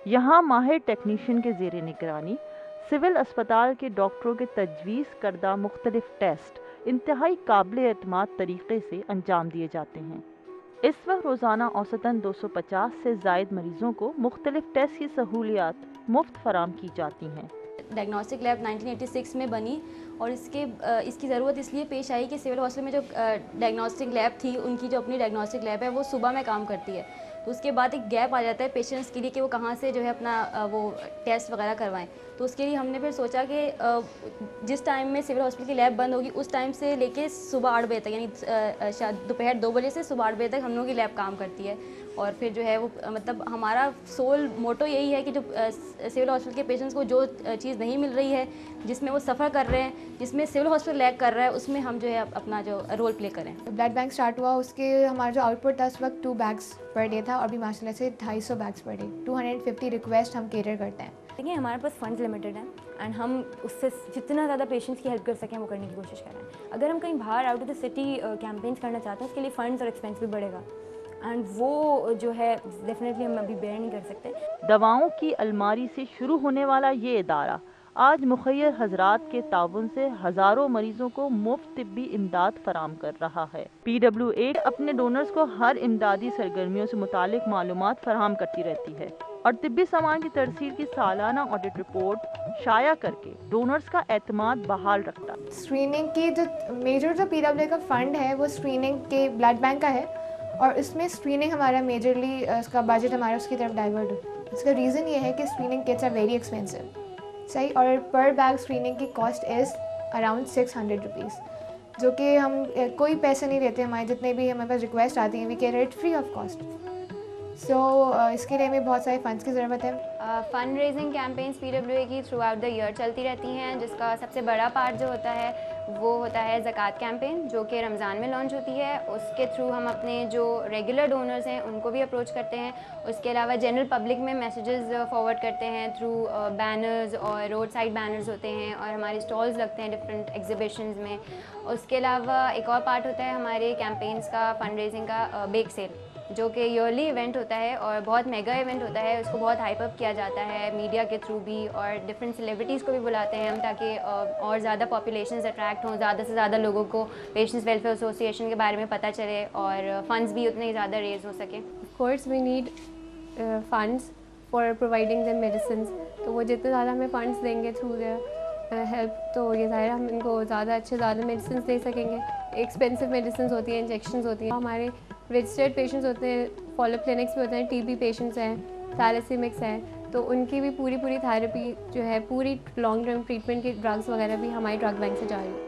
यहाँ माहिर टेक्नीशियन के ज़ेरे निगरानी सिविल अस्पताल के डॉक्टरों के तजवीज़ करदा मुख्तलिफ टेस्ट इंतहाई काबिल एतमाद तरीक़े से अंजाम दिए जाते हैं। इस वक्त रोज़ाना औसतन 250 से ज़ायद मरीज़ों को मुख्तलिफ टेस्ट की सहूलियात मुफ्त फराम की जाती हैं। डायग्नोस्टिक लैब 1986 में बनी और इसकी ज़रूरत इसलिए पेश आई कि सिविल हॉस्पिटल में जो डायग्नोस्टिक लैब थी, उनकी जो अपनी डायग्नोस्टिक लैब है वो सुबह में काम करती है, तो उसके बाद एक गैप आ जाता है पेशेंट्स के लिए कि वो कहाँ से जो है अपना वो टेस्ट वगैरह करवाएं। तो उसके लिए हमने फिर सोचा कि जिस टाइम में सिविल हॉस्पिटल की लैब बंद होगी उस टाइम से लेके सुबह 8 बजे तक, यानी शायद दोपहर 2 बजे से सुबह 8 बजे तक हम लोगों की लैब काम करती है। और फिर जो है वो मतलब हमारा सोल मोटो यही है कि जो सिविल हॉस्पिटल के पेशेंट्स को जो चीज़ नहीं मिल रही है, जिसमें वो सफ़र कर रहे हैं, जिसमें सिविल हॉस्पिटल लैग कर रहा है, उसमें हम जो है अपना जो रोल प्ले करें। ब्लड बैंक स्टार्ट हुआ, उसके हमारा जो आउटपुट था उस वक्त 2 बैग्स पर डे था और अभी माशाल्लाह से 250 बैग्स पर डे, 250 रिक्वेस्ट हम कैटर करते हैं। देखिए हमारे पास फंड्स लिमिटेड हैं एंड हम उससे जितना ज़्यादा पेशेंट्स की हेल्प कर सकें वो करने की कोशिश कर रहे हैं। अगर हम कहीं बाहर out of the city campaigns करना चाहते हैं उसके लिए फ़ंड्स और एक्सपेंस भी बढ़ेगा एंड वो जो है डेफिनेटली हम अभी बेयर नहीं कर सकते। दवाओं की अलमारी से शुरू होने वाला ये इदारा आज मुखय्यर हजरात के ताउन से हज़ारों मरीजों को मुफ्त तिब्बी इमदाद फराम कर रहा है। PWA अपने डोनर्स को हर इमदादी सरगर्मियों से मुतालिक मालूमात फराहम करती रहती है और तिब्बी सामान की तरसील की सालाना ऑडिट रिपोर्ट शाया करके डोनर्स का एतमाद बहाल रखता है। स्क्रीनिंग की जो मेजर जो PWA का फंड है वो स्क्रीनिंग के ब्लड बैंक का है और इसमें स्क्रीनिंग हमारा मेजरली उसका बजट हमारा उसकी तरफ डाइवर्ट हो। इसका रीज़न ये है कि screening kits are very expensive, सही, और पर बैग स्क्रीनिंग की कॉस्ट इज़ अराउंड 600 रुपीज़, जो कि हम कोई पैसे नहीं देते। हमारे जितने भी हमारे पास रिक्वेस्ट आती हैं we carry it free of cost. So इसके लिए हमें बहुत सारे फंड्स की ज़रूरत है। फ़ंड रेजिंग कैंपेन्स PWA की थ्रू आउट द ईयर चलती रहती हैं, जिसका सबसे बड़ा पार्ट जो होता है वो होता है ज़कात कैंपेन, जो कि रमज़ान में लॉन्च होती है। उसके थ्रू हम अपने जो रेगुलर डोनर्स हैं उनको भी अप्रोच करते हैं। उसके अलावा जनरल पब्लिक में मैसेजेस फॉरवर्ड करते हैं थ्रू बैनर्स और रोड साइड बैनर्स होते हैं और हमारे स्टॉल्स लगते हैं डिफरेंट एग्जीबिशंस में। उसके अलावा एक और पार्ट होता है हमारे कैंपेन्स का फंड रेजिंग का बेक सेल, जो कि ईयरली इवेंट होता है और बहुत मेगा इवेंट होता है। उसको बहुत हाइप अप किया जाता है मीडिया के थ्रू भी और डिफरेंट सेलिब्रिटीज़ को भी बुलाते हैं हम, ताकि और ज़्यादा पॉपुलेशन अट्रैक्ट हों, ज़्यादा से ज़्यादा लोगों को पेशेंट्स वेलफेयर एसोसिएशन के बारे में पता चले और फंड्स भी उतने ही ज़्यादा रेज हो सके। Of course we need funds for providing the medicine, तो वो जितने ज़्यादा हमें फंड्स देंगे थ्रू द हेल्प, तो ये ज़ाहिर हम इनको ज़्यादा मेडिसिन दे सकेंगे। एक्सपेंसिव मेडिसिन होती हैं, इंजेक्शंस होती हैं। हमारे रजिस्टर्ड पेशेंट्स होते हैं, फॉलोअप क्लिनिक्स भी होते हैं, TB पेशेंट्स हैं, थैलेसीमिक्स हैं, तो उनकी भी पूरी थेरेपी जो है, पूरी लॉन्ग टर्म ट्रीटमेंट की ड्रग्स वगैरह भी हमारी ड्रग बैंक से जा रही है।